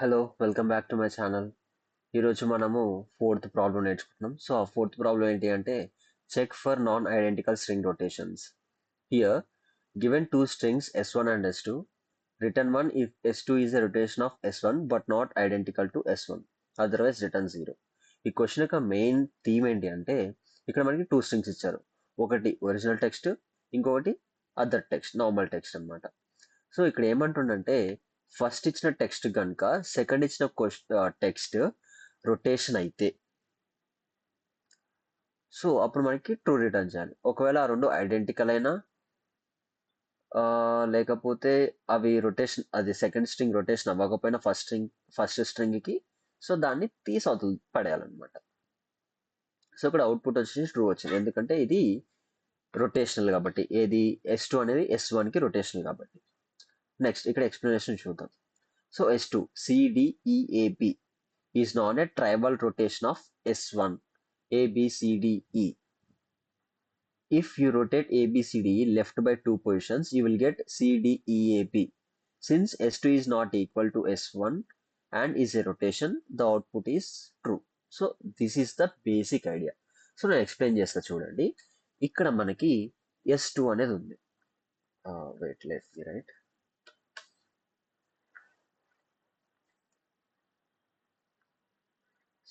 Hello welcome back to my channel. ఈరోజు మనము fourth problem నేర్చుకుంటున్నాం. సో ఆ ఫోర్త్ ప్రాబ్లం ఏంటి అంటే check for non identical string rotations. Here given two strings s1 and s2, written one if s2 is a rotation of s1 but not identical to s1, otherwise return 0. ఈ question యొక్క main theme ఏంటి అంటే ఇక్కడ మనకి two strings ఇచ్చారు. ఒకటి original text, ఇంకొకటి other text, normal text అన్నమాట. సో ఇక్కడ ఏమంటుండంటే ఫస్ట్ ఇచ్చిన టెక్స్ట్ కనుక సెకండ్ ఇచ్చిన టెక్స్ట్ రొటేషన్ అయితే సో అప్పుడు మనకి ట్రూ రిటర్న్ చేయాలి. ఒకవేళ ఆ రెండు ఐడెంటికల్ అయినా లేకపోతే అవి రొటేషన్, అది సెకండ్ స్ట్రింగ్ రొటేషన్ అవ్వకపోయినా ఫస్ట్ స్ట్రింగ్ కి సో దాన్ని తీసి అవతల పడేయాలన్నమాట. సో ఇక్కడ అవుట్పుట్ వచ్చేసి ట్రూ వచ్చింది, ఎందుకంటే ఇది రొటేషనల్ కాబట్టి. ఏది S2 అనేది S1 కి రొటేషనల్ కాబట్టి. నెక్స్ట్ ఇక్కడ ఎక్స్ప్లెనేషన్ చూద్దాం. So S2 CDEAB is known as tribal rotation of S1 ABCDE. If you rotate ABCDE left by 2 positions, you will get CDEAB. Since S2 is not equal to S1 and is a rotation, the output is true. So this is the basic idea. So నేను explain చేస్తా చూడండి. ఇక్కడ మనకి S2 అనేది ఉంది. Wait let me write.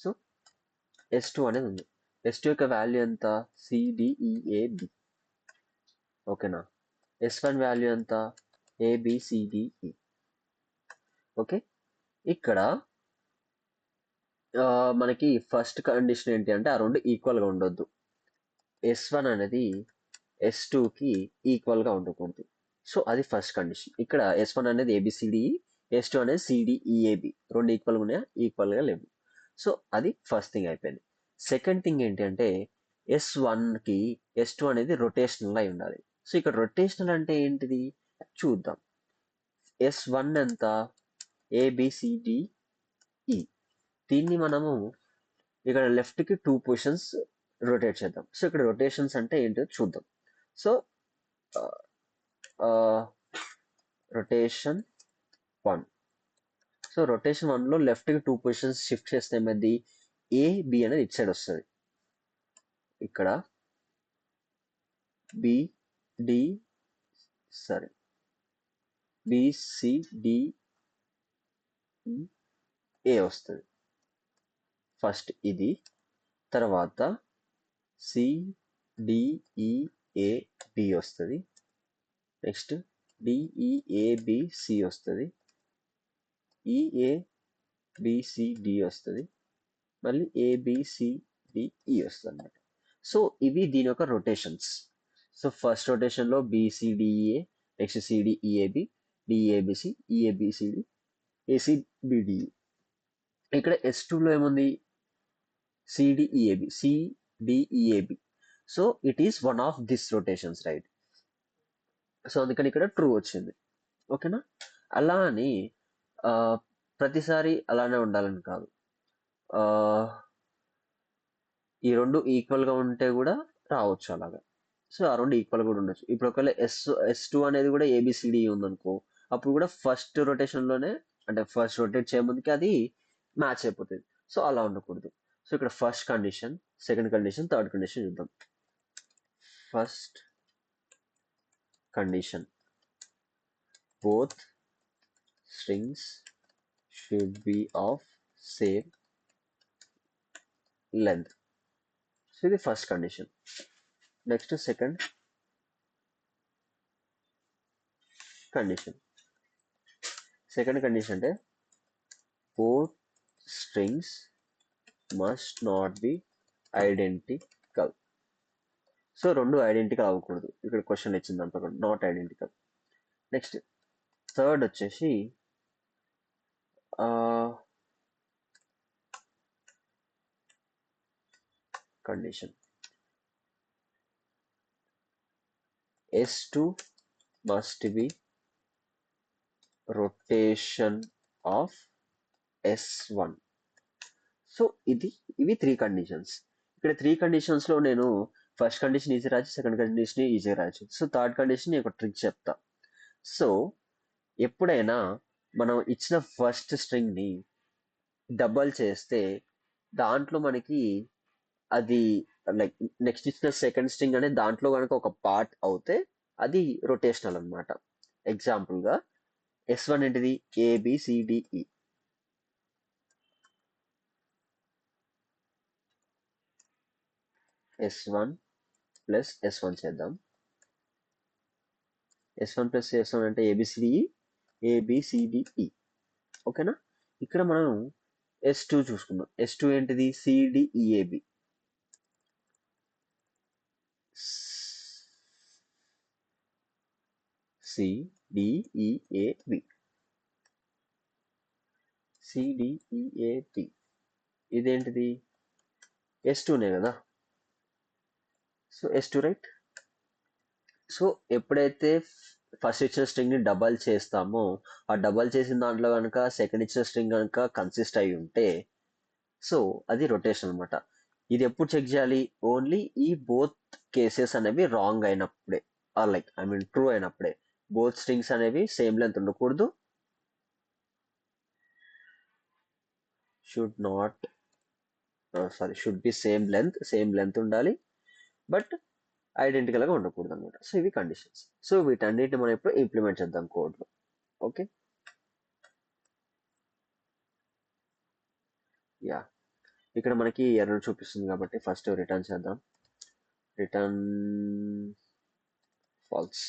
So S2 అనేది ఉంది. S2 యొక్క వాల్యూ ఎంత? CDEAB. ఓకేనా? S1 వాల్యూ ఎంత? ABCDE. ఓకే, ఇక్కడ మనకి ఫస్ట్ కండిషన్ ఏంటి అంటే ఆ రెండు ఈక్వల్ గా ఉండొద్దు. S1 అనేది S2కి ఈక్వల్ గా ఉండకూడదు. సో అది ఫస్ట్ కండిషన్. ఇక్కడ S1 అనేది ABCDE, S2 అనేది CDEAB. రెండు ఈక్వల్ గా ఉన్నాయా? ఈక్వల్ గా లేవు. సో అది ఫస్ట్ థింగ్ అయిపోయింది. సెకండ్ థింగ్ ఏంటి అంటే S1 కి S2 అనేది రొటేషనల్ అయి ఉండాలి. సో ఇక్కడ రొటేషనల్ అంటే ఏంటిది చూద్దాం. S1 ఎంత? ABCDE. దీన్ని మనము ఇక్కడ లెఫ్ట్ కి 2 పొజిషన్స్ రొటేట్ చేద్దాం. సో ఇక్కడ రొటేషన్స్ అంటే ఏంటో చూద్దాం. So rotation 1. సో రొటేషన్ 1 లో లెఫ్ట్ కి 2 పొజిషన్స్ షిఫ్ట్ చేస్తే ఏమైంది? AB అనేది ఇటు సైడ్ వస్తుంది. ఇక్కడ BCDE వస్తుంది. ఫస్ట్ ఇది, తర్వాత CDEAB వస్తుంది, నెక్స్ట్ DEABC వస్తుంది, EABCD వస్తుంది, మళ్ళీ ABCDE వస్తుంది అన్నమాట. సో ఇవి దీని యొక్క రొటేషన్స్. సో ఫస్ట్ రొటేషన్ లో BCDEA, next CDEAB, DEABC, EABCD, ACBDE. ఇక్కడ S2 లో ఏముంది? CDEAB. So it is one of this rotations, right? So అందుకని ఇక్కడ ట్రూ వచ్చింది. ఓకేనా? అలా అని ప్రతిసారి అలానే ఉండాలని కాదు. ఈ రెండు ఈక్వల్ గా ఉంటే కూడా రావచ్చు అలాగా. సో ఆ రెండు ఈక్వల్ కూడా ఉండొచ్చు. ఇప్పుడు ఒకవేళ S2 అనేది కూడా ABCD ఉందనుకో, అప్పుడు కూడా ఫస్ట్ రొటేషన్ లోనే, అంటే ఫస్ట్ రొటేట్ చేయముందుకి అది మ్యాచ్ అయిపోతుంది. సో అలా ఉండకూడదు. సో ఇక్కడ first condition, second condition, third condition చూద్దాం. First condition, both strings should be of same length. So ఇది first condition. Next second condition. Second condition అంటే both strings must not be identical. So రెండు identical అవ్వకూడదు. ఇక్కడ question ఇచ్చింది అంత not identical. Next third వచ్చేసి condition S2 must be rotation of S1. So ఇవి 3 conditions. ఇక్కడ 3 కండిషన్స్ లో నేను ఫస్ట్ కండిషన్ ఈజీ రాయొచ్చు, సెకండ్ కండిషన్ ఈజీ రాయొచ్చు. సో థర్డ్ కండిషన్ నేను ఒక ట్రిక్ చెప్తా. సో ఎప్పుడైనా మనం ఇచ్చిన ఫస్ట్ స్ట్రింగ్ని డబల్ చేస్తే దాంట్లో మనకి అది లైక్ నెక్స్ట్ ఇచ్చిన సెకండ్ స్ట్రింగ్ అనేది దాంట్లో కనుక ఒక పార్ట్ అవుతే అది రొటేషనల్ అనమాట. ఎగ్జాంపుల్గా S1 ఏంటిది ABCDE. S1 ప్లస్ S1 చేద్దాం. S1 ప్లస్ S1 అంటే ABCDE ABCDE. ఓకేనా? ఇక్కడ మనం S2 చూసుకుందాం. S2 ఏంటిది CDEAB. CDEAB. CDEAB. ఇదేంటిది S2నే కదా. So S2 right. సో ఎప్పుడైతే ఫస్ట్ ఇచ్చిన స్ట్రింగ్ ని డబల్ చేస్తామో ఆ డబల్ చేసిన దాంట్లో కనుక సెకండ్ ఇచ్చిన స్ట్రింగ్ కనుక కన్సిస్ట్ అయి ఉంటే సో అది రొటేషన్ అనమాట. ఇది ఎప్పుడు చెక్ చేయాలి? ఓన్లీ ఈ బోత్ కేసెస్ అనేవి రాంగ్ అయినప్పుడే, or like I mean true అయినప్పుడే. బోత్ స్ట్రింగ్స్ అనేవి సేమ్ లెంత్ ఉండకూడదు. Should not should be same length ఉండాలి, బట్ ఐడెంటికల్ గా ఉండకూడదు అనమాట. సో ఇవి కండిషన్స్. సో వీటన్నిటిని మనం ఇప్పుడు ఇంప్లిమెంట్ చేద్దాం కోడ్ లో. Okay, yeah. ఇక్కడ మనకి ఎర్రర్ చూపిస్తుంది కాబట్టి ఫస్ట్ రిటర్న్ చేద్దాం. Return falls.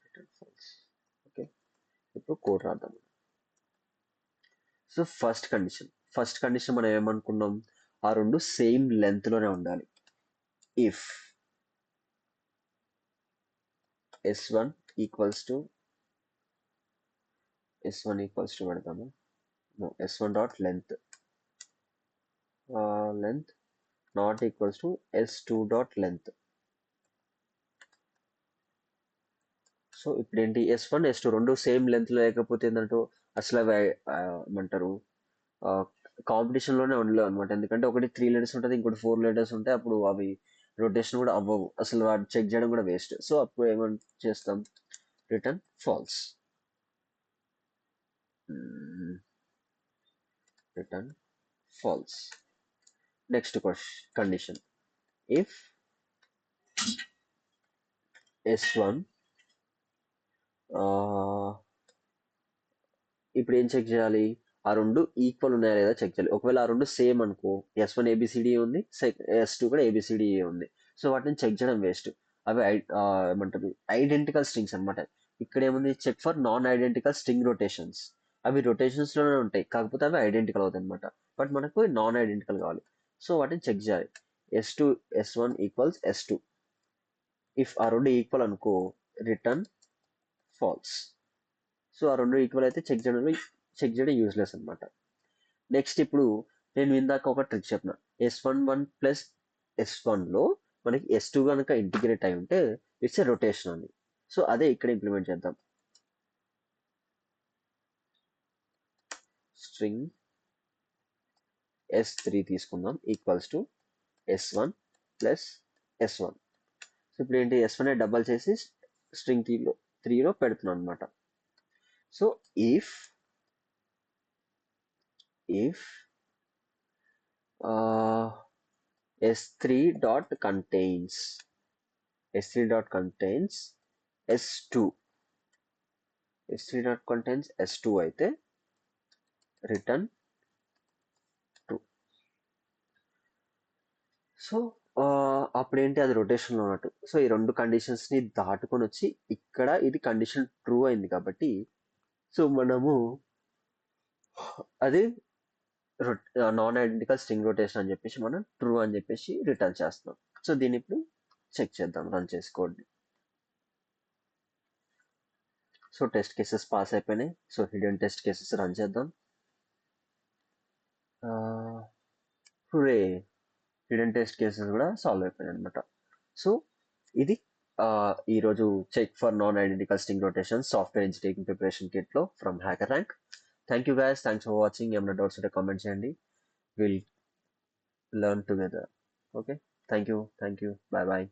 Return falls. Okay, ఇప్పుడు కోడ్ రాద్దాం. సో ఫస్ట్ కండిషన్ మనం ఏమనుకున్నాం? ఆ రెండు సేమ్ లెంత్ లోనే ఉండాలి. ఇఫ్ S1 ఈక్వల్స్ టు పెడతాము. S1 dot length not equals to S2 dot length. So ఇప్పుడు ఏంటి, S1 S2 రెండు సేమ్ లెంత్ లేకపోతే ఏంటంటే అసలు అవి ఏమంటారు కాంపిటీషన్ లోనే ఉండలేవు అనమాట. ఎందుకంటే ఒకటి 3 లెటర్స్ ఉంటుంది, ఇంకోటి 4 లెటర్స్ ఉంటాయి. అప్పుడు అవి రొటేషన్ కూడా అవ్వవు, అసలు వాటి చెక్ చేయడం కూడా వేస్ట్. సో అప్పుడు ఏమని చేస్తాం? Return falls. Return falls. Next condition, if S1 ఇప్పుడు ఏం చెక్ చేయాలి? ఆ రెండు ఈక్వల్ ఉన్నాయా లేదా చెక్ చేయాలి. ఒకవేళ ఆ రెండు సేమ్ అనుకో, S1 ABCD ఉంది, S2 కూడా ABCD ఉంది, సో వాటిని చెక్ చేయడం వేస్ట్. అవి ఏమంటారు ఐడెంటికల్ స్ట్రింగ్స్ అనమాట. ఇక్కడ ఏముంది? Check for non identical string rotations. అవి రొటేషన్స్ లోనే ఉంటాయి, కాకపోతే అవి ఐడెంటికల్ అవుతాయి అనమాట. బట్ మనకు నాన్ ఐడెంటికల్ కావాలి, సో వాటిని చెక్ చేయాలి. S2 S1 equals S2. If ఆ రెండు ఈక్వల్ అనుకో, రిటర్న్ ఫాల్స్. సో ఆ రెండు ఈక్వల్ అయితే చెక్ చేయడం యూస్లెస్ అనమాట. నెక్స్ట్ ఇప్పుడు నేను ఇందాక ఒక ట్రిక్ చెప్పిన, S11 ప్లస్ S1 లో మనకి S2 కనుక ఇంటిగ్రేట్ అయి ఉంటే ఇట్స్ ఏ రొటేషన్ అని. సో అదే ఇక్కడ ఇంప్లిమెంట్ చేద్దాం. స్ట్రింగ్ S3 తీసుకుందాం equals to S1 plus S1. So ఇప్పుడు ఏంటి, S1 డబల్ చేసి స్ట్రింగ్ 3లో పెడుతున్నాను అనమాట. So if S3 dot contains S3 dot contains S2 S3 dot contains S2 అయితే రిటర్న్ ట్రూ. సో అప్పుడేంటి, అది రొటేషన్లో ఉన్నట్టు. సో ఈ రెండు కండిషన్స్ ని దాటుకొని వచ్చి ఇక్కడ ఇది కండిషన్ ట్రూ అయింది కాబట్టి సో మనము అది నాన్ ఐడెంటికల్ స్ట్రింగ్ రొటేషన్ అని చెప్పేసి మనం ట్రూ అని చెప్పేసి రిటర్న్ చేస్తున్నాం. సో దీన్ని ఇప్పుడు చెక్ చేద్దాం రన్ చేసుకోండి. సో టెస్ట్ కేసెస్ పాస్ అయిపోయినాయి. So hidden test cases run చేద్దాం. హురే, హిడెన్ టెస్ట్ కేసెస్ కూడా సాల్వ్ అయిపోయాయి అనమాట. సో ఇది ఈరోజు check for non identical string rotation software engineering preparation kit లో from HackerRank. Thank you guys, thanks for watching. ఏమైనా doubts ఉంటే comment చేయండి. Will learn together. Okay, thank you, bye bye.